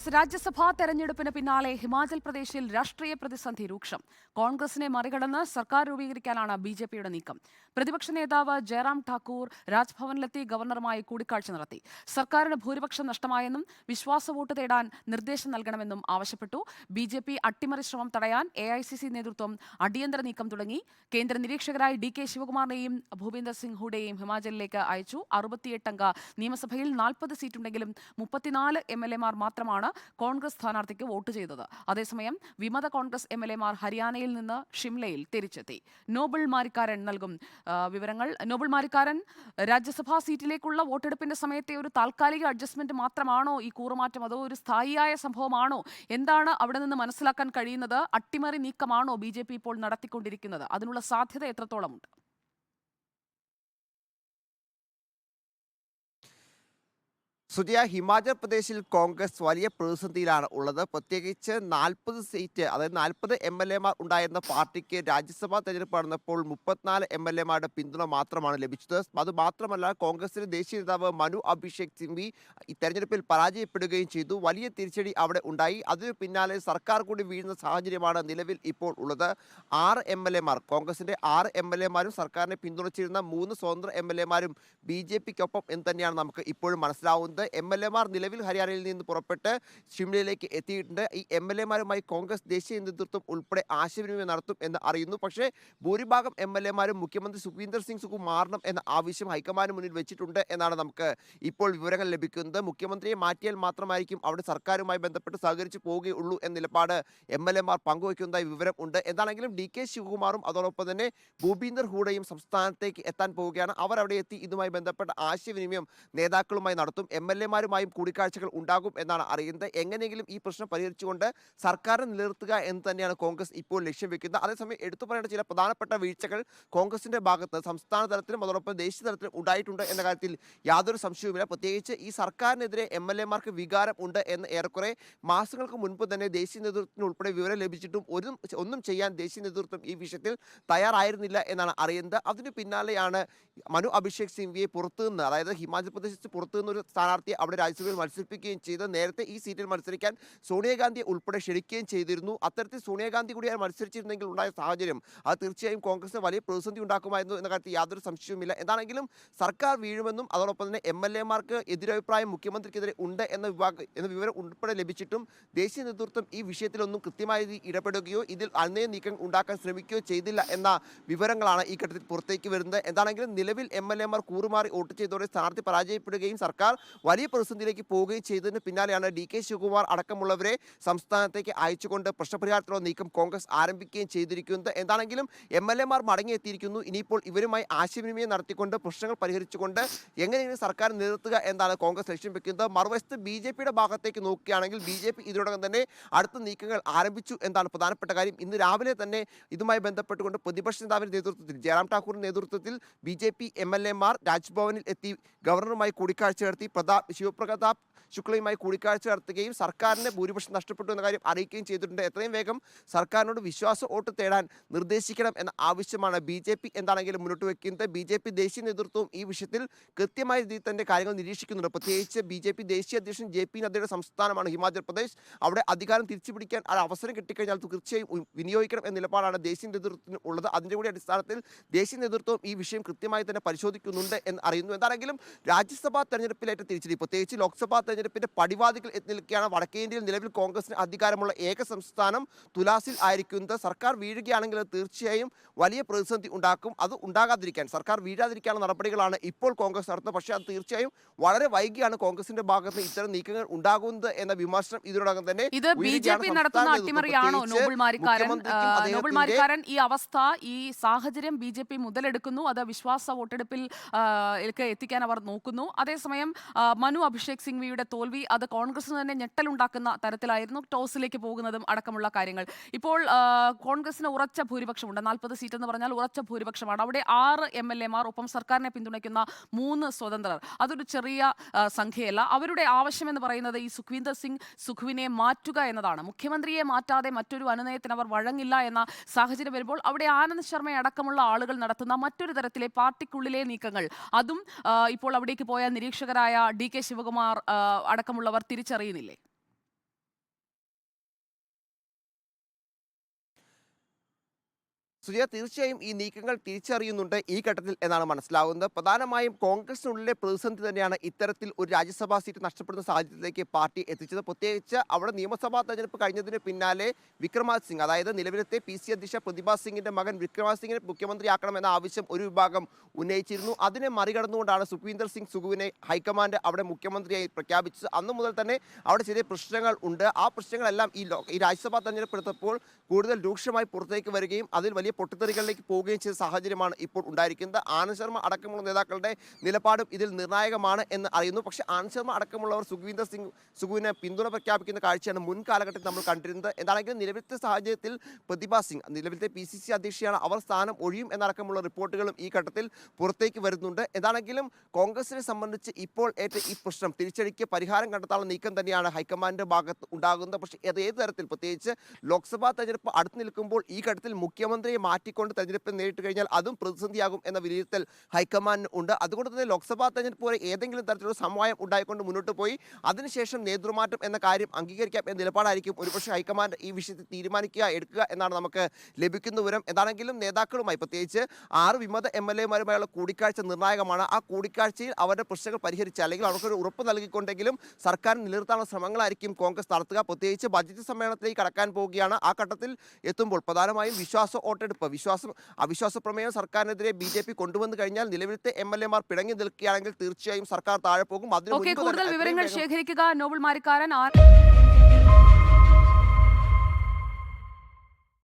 രാജ്യസഭാ തെരഞ്ഞെടുപ്പിന് പിന്നാലെ ഹിമാചൽ പ്രദേശിൽ രാഷ്ട്രീയ പ്രതിസന്ധി രൂക്ഷം. കോൺഗ്രസിനെ മറികടന്ന് സർക്കാർ രൂപീകരിക്കാനാണ് ബിജെപിയുടെ നീക്കം. പ്രതിപക്ഷ നേതാവ് ജയറാം ഠാക്കൂർ രാജ്ഭവനിലെത്തി ഗവർണറുമായി കൂടിക്കാഴ്ച നടത്തി. സർക്കാരിന് ഭൂരിപക്ഷം നഷ്ടമായെന്നും വിശ്വാസ വോട്ട് തേടാൻ നിർദ്ദേശം നൽകണമെന്നും ആവശ്യപ്പെട്ടു. ബിജെപി അട്ടിമറി ശ്രമം തടയാൻ എഐസിസി നേതൃത്വം അടിയന്തര നീക്കം തുടങ്ങി. കേന്ദ്ര നിരീക്ഷകരായി ഡി.കെ. ശിവകുമാറിനെയും ഭൂപീന്ദർ സിംഗ് ഹൂഡയെയും ഹിമാചലിലേക്ക് അയച്ചു. 68 അംഗ നിയമസഭയിൽ 40 സീറ്റുണ്ടെങ്കിലും 34 എംഎൽഎമാർ മാത്രമാണ് കോൺഗ്രസ് സ്ഥാനാർത്ഥിക്ക് വോട്ട് ചെയ്തത്. അതേസമയം വിമത കോൺഗ്രസ് എംഎൽഎമാർ ഹരിയാനയിൽ നിന്ന് ഷിംലയിൽ തിരിച്ചെത്തി. നോബിൾ മാരിക്കാരൻ നൽകും വിവരങ്ങൾ. നോബിൾ മാരിക്കാരൻ, രാജ്യസഭാ സീറ്റിലേക്കുള്ള വോട്ടെടുപ്പിന്റെ സമയത്തെ ഒരു താൽക്കാലിക അഡ്ജസ്റ്റ്മെന്റ് മാത്രമാണോ ഈ കൂറുമാറ്റം, അതോ ഒരു സ്ഥായിയായ സംഭവമാണോ? എന്താണ് അവിടെ നിന്ന് മനസ്സിലാക്കാൻ കഴിയുന്നത്? അട്ടിമറി നീക്കമാണോ ബിജെപി ഇപ്പോൾ നടത്തിക്കൊണ്ടിരിക്കുന്നത്? അതിനുള്ള സാധ്യത എത്രത്തോളമുണ്ട്? സുജയ, ഹിമാചൽ പ്രദേശിൽ കോൺഗ്രസ് വലിയ പ്രതിസന്ധിയിലാണ് ഉള്ളത്. പ്രത്യേകിച്ച് 40 സീറ്റ്, അതായത് 40 എംഎൽഎമാർ ഉണ്ടായിരുന്ന പാർട്ടിക്ക് രാജ്യസഭാ തെരഞ്ഞെടുപ്പ് നടന്നപ്പോൾ 34 എംഎൽഎമാരുടെ പിന്തുണ മാത്രമാണ് ലഭിച്ചത്. അതുമാത്രമല്ല, കോൺഗ്രസിന്റെ ദേശീയ നേതാവ് മനു അഭിഷേക് സിംഗ്വി ഈ തെരഞ്ഞെടുപ്പിൽ പരാജയപ്പെടുകയും ചെയ്തു. വലിയ തിരിച്ചടി അവിടെ ഉണ്ടായി. അതിന് പിന്നാലെ സർക്കാർ കൂടി വീഴുന്ന സാഹചര്യമാണ് നിലവിൽ ഇപ്പോൾ ഉള്ളത്. 6 എംഎൽഎമാർ, കോൺഗ്രസിന്റെ 6 എംഎൽഎമാരും സർക്കാരിനെ പിന്തുണച്ചിരുന്ന 3 സ്വതന്ത്ര എംഎൽഎമാരും ബിജെപിക്കൊപ്പം എന്ന് തന്നെയാണ് നമുക്ക് ഇപ്പോഴും മനസ്സിലാവുന്നത്. എംഎൽഎമാർ നിലവിൽ ഹരിയാനയിൽ നിന്ന് പുറപ്പെട്ട് ഷിംലയിലേക്ക് എത്തിയിട്ടുണ്ട്. ഈ എംഎൽഎമാരുമായി കോൺഗ്രസ് ദേശീയ നേതൃത്വം ഉൾപ്പെടെ ആശയവിനിമയം നടത്തും എന്ന് അറിയുന്നു. പക്ഷേ ഭൂരിഭാഗം എംഎൽഎമാരും മുഖ്യമന്ത്രി സുഖ്വീന്ദർ സിംഗ് സുഖു മാറണം എന്ന ആവശ്യം ഹൈക്കമാൻഡ് മുന്നിൽ വെച്ചിട്ടുണ്ട് എന്നാണ് നമുക്ക് ഇപ്പോൾ വിവരങ്ങൾ ലഭിക്കുന്നത്. മുഖ്യമന്ത്രിയെ മാറ്റിയാൽ മാത്രമായിരിക്കും അവിടെ സർക്കാരുമായി ബന്ധപ്പെട്ട് സഹകരിച്ച് പോവുകയുള്ളൂ എന്ന നിലപാട് എംഎൽഎമാർ പങ്കുവയ്ക്കുന്നതായി വിവരം ഉണ്ട്. എന്താണെങ്കിലും ഡി.കെ. ശിവകുമാറും അതോടൊപ്പം തന്നെ ഭൂപീന്ദർ ഹൂഡയും സംസ്ഥാനത്തേക്ക് എത്താൻ പോവുകയാണ്. അവർ അവിടെ എത്തി ഇതുമായി ബന്ധപ്പെട്ട ആശയവിനിമയം നേതാക്കളുമായി നടത്തും. എംഎൽഎമാരുമായും കൂടിക്കാഴ്ചകൾ ഉണ്ടാകും എന്നാണ് അറിയുന്നത്. എങ്ങനെയെങ്കിലും ഈ പ്രശ്നം പരിഹരിച്ചുകൊണ്ട് സർക്കാരിനെ നിലനിർത്തുക എന്ന് തന്നെയാണ് കോൺഗ്രസ് ഇപ്പോൾ ലക്ഷ്യം വെക്കുന്നത്. അതേസമയം എടുത്തു പറയേണ്ട ചില പ്രധാനപ്പെട്ട വീഴ്ചകൾ കോൺഗ്രസിന്റെ ഭാഗത്ത് സംസ്ഥാന തലത്തിലും അതോടൊപ്പം ദേശീയ തലത്തിലും ഉണ്ടായിട്ടുണ്ട് എന്ന കാര്യത്തിൽ യാതൊരു സംശയവുമില്ല. പ്രത്യേകിച്ച് ഈ സർക്കാരിനെതിരെ എംഎൽഎമാർക്ക് വികാരം ഉണ്ട് എന്ന് ഏറെക്കുറെ മാസങ്ങൾക്ക് മുൻപ് തന്നെ ദേശീയ നേതൃത്വത്തിന് ഉൾപ്പെടെ വിവരം ലഭിച്ചിട്ടും ഒന്നും ചെയ്യാൻ ദേശീയ നേതൃത്വം ഈ വിഷയത്തിൽ തയ്യാറായിരുന്നില്ല എന്നാണ് അറിയുന്നത്. അതിന് പിന്നാലെയാണ് മനു അഭിഷേക് സിംഗ്വിയെ പുറത്തുനിന്ന്, അതായത് ഹിമാചൽ പ്രദേശത്ത് പുറത്തുനിന്ന് ഒരു സ്ഥാനാർത്ഥിയെ അവിടെ രാജ്യസഭയിൽ മത്സരിപ്പിക്കുകയും ചെയ്ത് നേരത്തെ ഈ സീറ്റിൽ മത്സരിക്കാൻ സോണിയാഗാന്ധിയെ ഉൾപ്പെടെ ക്ഷണിക്കുകയും ചെയ്തിരുന്നു. അത്തരത്തിൽ സോണിയാഗാന്ധി കൂടി മത്സരിച്ചിരുന്നെങ്കിൽ ഉണ്ടായ സാഹചര്യം അത് തീർച്ചയായും കോൺഗ്രസിന് വലിയ പ്രതിസന്ധി ഉണ്ടാക്കുമായിരുന്നു എന്ന കാര്യത്തിൽ യാതൊരു സംശയവുമില്ല. എന്താണെങ്കിലും സർക്കാർ വീഴുമെന്നും അതോടൊപ്പം തന്നെ എംഎൽഎമാർക്ക് എതിരഭിപ്രായം മുഖ്യമന്ത്രിക്കെതിരെ ഉണ്ട് എന്ന വിവരം ഉൾപ്പെടെ ലഭിച്ചിട്ടും ദേശീയ നേതൃത്വം ഈ വിഷയത്തിലൊന്നും കൃത്യമായി ഇടപെടുകയോ ഇതിൽ അന്വയ നീക്കം ഉണ്ടാക്കാൻ ശ്രമിക്കുകയോ ചെയ്തില്ല എന്ന വിവരങ്ങളാണ് ഈ ഘട്ടത്തിൽ പുറത്തേക്ക് വരുന്നത്. എന്താണെങ്കിലും നിലവിൽ എംഎൽഎമാർ കൂറുമാറി വോട്ട് ചെയ്തതോടെ സ്ഥാനാർത്ഥി പരാജയപ്പെടുകയും സർക്കാർ വലിയ പ്രതിസന്ധിയിലേക്ക് പോവുകയും ചെയ്തതിന് പിന്നാലെയാണ് ഡി.കെ. ശിവകുമാർ അടക്കമുള്ളവരെ സംസ്ഥാനത്തേക്ക് അയച്ചുകൊണ്ട് പ്രശ്നപരിഹാരത്തിലുള്ള നീക്കം കോൺഗ്രസ് ആരംഭിക്കുകയും ചെയ്തിരിക്കുന്നത്. എന്താണെങ്കിലും എംഎൽഎമാർ മടങ്ങിയെത്തിയിരിക്കുന്നു. ഇനിയിപ്പോൾ ഇവരുമായി ആശയവിനിമയം നടത്തിക്കൊണ്ട് പ്രശ്നങ്ങൾ പരിഹരിച്ചുകൊണ്ട് എങ്ങനെയെങ്കിലും സർക്കാർ നിലനിർത്തുക എന്നാണ് കോൺഗ്രസ് ലക്ഷ്യം വെക്കുന്നത്. മറുവശത്ത് ബിജെപിയുടെ ഭാഗത്തേക്ക് നോക്കുകയാണെങ്കിൽ ബിജെപി ഇതിനോടകം തന്നെ അടുത്ത നീക്കങ്ങൾ ആരംഭിച്ചു എന്നാണ് പ്രധാനപ്പെട്ട കാര്യം. ഇന്ന് രാവിലെ തന്നെ ഇതുമായി ബന്ധപ്പെട്ടുകൊണ്ട് പ്രതിപക്ഷ നേതാവിന്റെ നേതൃത്വത്തിൽ, ജയറാം ഠാക്കൂറിന്റെ നേതൃത്വത്തിൽ ബിജെപി എംഎൽഎമാർ രാജ്ഭവനിൽ എത്തി ഗവർണറുമായി കൂടിക്കാഴ്ച നടത്തി. ശിവപ്രതാപ് ശുക്ലയുമായി കൂടിക്കാഴ്ച നടത്തുകയും സർക്കാരിന് ഭൂരിപക്ഷം നഷ്ടപ്പെട്ടു എന്ന കാര്യം അറിയിക്കുകയും ചെയ്തിട്ടുണ്ട്. എത്രയും വേഗം സർക്കാരിനോട് വിശ്വാസ വോട്ട് തേടാൻ നിർദ്ദേശിക്കണം എന്ന ആവശ്യമാണ് ബിജെപി എന്താണെങ്കിലും മുന്നോട്ട് വയ്ക്കുന്നത്. ബിജെപി ദേശീയ നേതൃത്വവും ഈ വിഷയത്തിൽ കൃത്യമായ രീതിയിൽ തന്നെ കാര്യങ്ങൾ നിരീക്ഷിക്കുന്നുണ്ട്. പ്രത്യേകിച്ച് ബിജെപി ദേശീയ അധ്യക്ഷൻ ജെ.പി. നദ്ദയുടെ സംസ്ഥാനമാണ് ഹിമാചൽ പ്രദേശ്. അവിടെ അധികാരം തിരിച്ചുപിടിക്കാൻ ആ അവസരം കിട്ടിക്കഴിഞ്ഞാൽ തീർച്ചയായും വിനിയോഗിക്കണം എന്ന നിലപാടാണ് ദേശീയ നേതൃത്വത്തിന് ഉള്ളത്. അതിൻ്റെ കൂടി അടിസ്ഥാനത്തിൽ ദേശീയ നേതൃത്വം ഈ വിഷയം കൃത്യമായി തന്നെ പരിശോധിക്കുന്നുണ്ട് എന്ന് അറിയുന്നു. എന്താണെങ്കിലും രാജ്യസഭാ തെരഞ്ഞെടുപ്പിലേറ്റ തിരിച്ചടി, പ്രത്യേകിച്ച് ലോക്സഭാ തെരഞ്ഞെടുപ്പിന്റെ പടിവാതികൾ എത്തി നിൽക്കുകയാണ്. വടക്കേ ഇന്ത്യയിൽ നിലവിൽ കോൺഗ്രസിന് അധികാരമുള്ള ഏക സംസ്ഥാനം തുലാസിൽ ആയിരിക്കുന്നത്. സർക്കാർ വീഴുകയാണെങ്കിൽ അത് തീർച്ചയായും വലിയ പ്രതിസന്ധി ഉണ്ടാക്കും. അത് ഉണ്ടാകാതിരിക്കാൻ, സർക്കാർ വീഴാതിരിക്കാനുള്ള നടപടികളാണ് ഇപ്പോൾ കോൺഗ്രസ് നടത്തുന്നത്. പക്ഷേ അത് തീർച്ചയായും വളരെ വൈകിയാണ് കോൺഗ്രസിന്റെ ഭാഗത്ത് ഇത്തരം നീക്കങ്ങൾ ഉണ്ടാകുന്നത് എന്ന വിമർശനം ഇതിനോടകം തന്നെ ഇത് ബിജെപി നടത്തുന്ന അട്ടിമറിയാണോ? നോബിൾ മാരിക്കാരൻ, ഈ അവസ്ഥ, ഈ സാഹചര്യം ബിജെപി മുതലെടുക്കുന്നു, അത് വിശ്വാസ വോട്ടെടുപ്പിൽ എത്തിക്കാൻ അവർ നോക്കുന്നു. അതേസമയം മനു അഭിഷേക് സിംഗ്വിയുടെ തോൽവി അത് കോൺഗ്രസിന് തന്നെ ഞെട്ടലുണ്ടാക്കുന്ന തരത്തിലായിരുന്നു. ടോസിലേക്ക് പോകുന്നതും അടക്കമുള്ള കാര്യങ്ങൾ. ഇപ്പോൾ കോൺഗ്രസിന് ഉറച്ച ഭൂരിപക്ഷമുണ്ട്. 40 സീറ്റ് എന്ന് പറഞ്ഞാൽ ഉറച്ച ഭൂരിപക്ഷമാണ്. അവിടെ 6 എംഎൽഎമാർ, ഒപ്പം സർക്കാരിനെ പിന്തുണയ്ക്കുന്ന 3 സ്വതന്ത്രർ. അതൊരു ചെറിയ സംഖ്യയല്ല. അവരുടെ ആവശ്യം എന്ന് പറയുന്നത് ഈ സുഖ്വീന്ദർ സിംഗ് സുഖുവിനെ മാറ്റുക എന്നതാണ്. മുഖ്യമന്ത്രിയെ മാറ്റാതെ മറ്റൊരു അനുനയത്തിന് അവർ വഴങ്ങില്ല എന്ന സാഹചര്യം വരുമ്പോൾ അവിടെ ആനന്ദ് ശർമ്മ അടക്കമുള്ള ആളുകൾ നടത്തുന്ന മറ്റൊരു തരത്തിലെ പാർട്ടിക്കുള്ളിലെ നീക്കങ്ങൾ, അതും ഇപ്പോൾ അവിടേക്ക് പോയ നിരീക്ഷകരായ ഡി.കെ. ശിവകുമാർ അടക്കമുള്ളവർ തിരിച്ചറിയുന്നില്ലേ? സുജയ, തീർച്ചയായും ഈ നീക്കങ്ങൾ തിരിച്ചറിയുന്നുണ്ട് ഈ ഘട്ടത്തിൽ എന്നാണ് മനസ്സിലാകുന്നത്. പ്രധാനമായും കോൺഗ്രസിനുള്ളിലെ പ്രതിസന്ധി തന്നെയാണ് ഇത്തരത്തിൽ ഒരു രാജ്യസഭാ സീറ്റ് നഷ്ടപ്പെടുന്ന സാഹചര്യത്തിലേക്ക് പാർട്ടി എത്തിച്ചത്. പ്രത്യേകിച്ച് അവിടെ നിയമസഭാ തെരഞ്ഞെടുപ്പ് കഴിഞ്ഞതിന് പിന്നാലെ വിക്രമാദിത്യ, അതായത് നിലവിലത്തെ PC അധ്യക്ഷ പ്രതിഭാ സിംഗിന്റെ മകൻ വിക്രമാദിത്യനെ മുഖ്യമന്ത്രിയാക്കണമെന്ന ആവശ്യം ഒരു വിഭാഗം ഉന്നയിച്ചിരുന്നു. അതിനെ മറികടന്നുകൊണ്ടാണ് സുഖ്വീന്ദർ സിംഗ് സുഖുവിനെ ഹൈക്കമാൻഡ് അവിടെ മുഖ്യമന്ത്രിയായി പ്രഖ്യാപിച്ചത്. അന്നു മുതൽ തന്നെ അവിടെ ചെറിയ പ്രശ്നങ്ങൾ ഉണ്ട്. ആ പ്രശ്നങ്ങളെല്ലാം ഈ രാജ്യസഭാ തെരഞ്ഞെടുപ്പ് എടുത്തപ്പോൾ കൂടുതൽ രൂക്ഷമായി പുറത്തേക്ക് വരികയും അതിൽ വലിയ പൊട്ടിത്തെറികളിലേക്ക് പോവുകയും ചെയ്ത സാഹചര്യമാണ് ഇപ്പോൾ ഉണ്ടായിരിക്കുന്നത്. ആനന്ദ് ശർമ്മ അടക്കമുള്ള നേതാക്കളുടെ നിലപാടും ഇതിൽ നിർണായകമാണ് എന്ന് അറിയുന്നു. പക്ഷേ ആനന്ദ് ശർമ്മ അടക്കമുള്ളവർ സുഖ്വീന്ദർ സിംഗ് സുഖുവിനെ പിന്തുണ പ്രഖ്യാപിക്കുന്ന കാഴ്ചയാണ് മുൻ കാലഘട്ടത്തിൽ നമ്മൾ കണ്ടിരുന്നത്. എന്താണെങ്കിലും നിലവിലത്തെ സാഹചര്യത്തിൽ പ്രതിഭാ സിംഗ്, നിലവിലത്തെ PCC അധ്യക്ഷയാണ്, അവർ സ്ഥാനം ഒഴിയും എന്നടക്കമുള്ള റിപ്പോർട്ടുകളും ഈ ഘട്ടത്തിൽ പുറത്തേക്ക് വരുന്നുണ്ട്. എന്താണെങ്കിലും കോൺഗ്രസിനെ സംബന്ധിച്ച് ഇപ്പോൾ ഏറ്റ ഈ പ്രശ്നം തിരിച്ചടിക്ക് പരിഹാരം കണ്ടെത്താനുള്ള നീക്കം തന്നെയാണ് ഹൈക്കമാൻഡിന്റെ ഭാഗത്ത് ഉണ്ടാകുന്നത്. പക്ഷേ അത് ഏത് തരത്തിൽ, പ്രത്യേകിച്ച് ലോക്സഭാ തെരഞ്ഞെടുപ്പ് അടുത്ത് നിൽക്കുമ്പോൾ ഈ ഘട്ടത്തിൽ മുഖ്യമന്ത്രിയെ മാറ്റിക്കൊണ്ട് തെരഞ്ഞെടുപ്പ് നേരിട്ട് കഴിഞ്ഞാൽ അതും പ്രതിസന്ധിയാകും എന്ന വിലയിരുത്തൽ ഹൈക്കമാൻഡിന് ഉണ്ട്. അതുകൊണ്ട് തന്നെ ലോക്സഭാ തെരഞ്ഞെടുപ്പ് പോലെ ഏതെങ്കിലും തരത്തിലുള്ള സമവായം ഉണ്ടായിക്കൊണ്ട് മുന്നോട്ട് പോയി അതിനുശേഷം നേതൃമാറ്റം എന്ന കാര്യം അംഗീകരിക്കാം എന്ന നിലപാടായിരിക്കും ഒരുപക്ഷെ ഹൈക്കമാൻഡ് ഈ വിഷയത്തിൽ എടുക്കുക എന്നാണ് നമുക്ക് ലഭിക്കുന്ന വിവരം. എന്താണെങ്കിലും നേതാക്കളുമായി, പ്രത്യേകിച്ച് 6 വിമത MLA-മാരുമായുള്ള കൂടിക്കാഴ്ച നിർണായകമാണ്. ആ കൂടിക്കാഴ്ചയിൽ അവരുടെ പ്രശ്നങ്ങൾ പരിഹരിച്ച് അല്ലെങ്കിൽ അവർക്കൊരു ഉറപ്പ് നൽകിക്കൊണ്ടെങ്കിലും സർക്കാർ നിലനിർത്താനുള്ള ശ്രമങ്ങളായിരിക്കും കോൺഗ്രസ് നടത്തുക. പ്രത്യേകിച്ച് ബജറ്റ് സമ്മേളനത്തിലേക്ക് കടക്കാൻ പോവുകയാണ്. ആ ഘട്ടത്തിൽ എത്തുമ്പോൾ പ്രധാനമായും വിശ്വാസ വോട്ടെടുപ്പ്, അവിശ്വാസ പ്രമേയം സർക്കാരിനെതിരെ BJP കൊണ്ടുവന്നു കഴിഞ്ഞാൽ നിലവിലത്തെ MLA-മാർ പിണങ്ങി നിൽക്കുകയാണെങ്കിൽ തീർച്ചയായും സർക്കാർ താഴെ പോകും. അതിന് കൂടുതൽ മുൻപ് വിവരങ്ങൾ ശേഖരിക്കുക നോബൽ മാരിക്കാരൻ.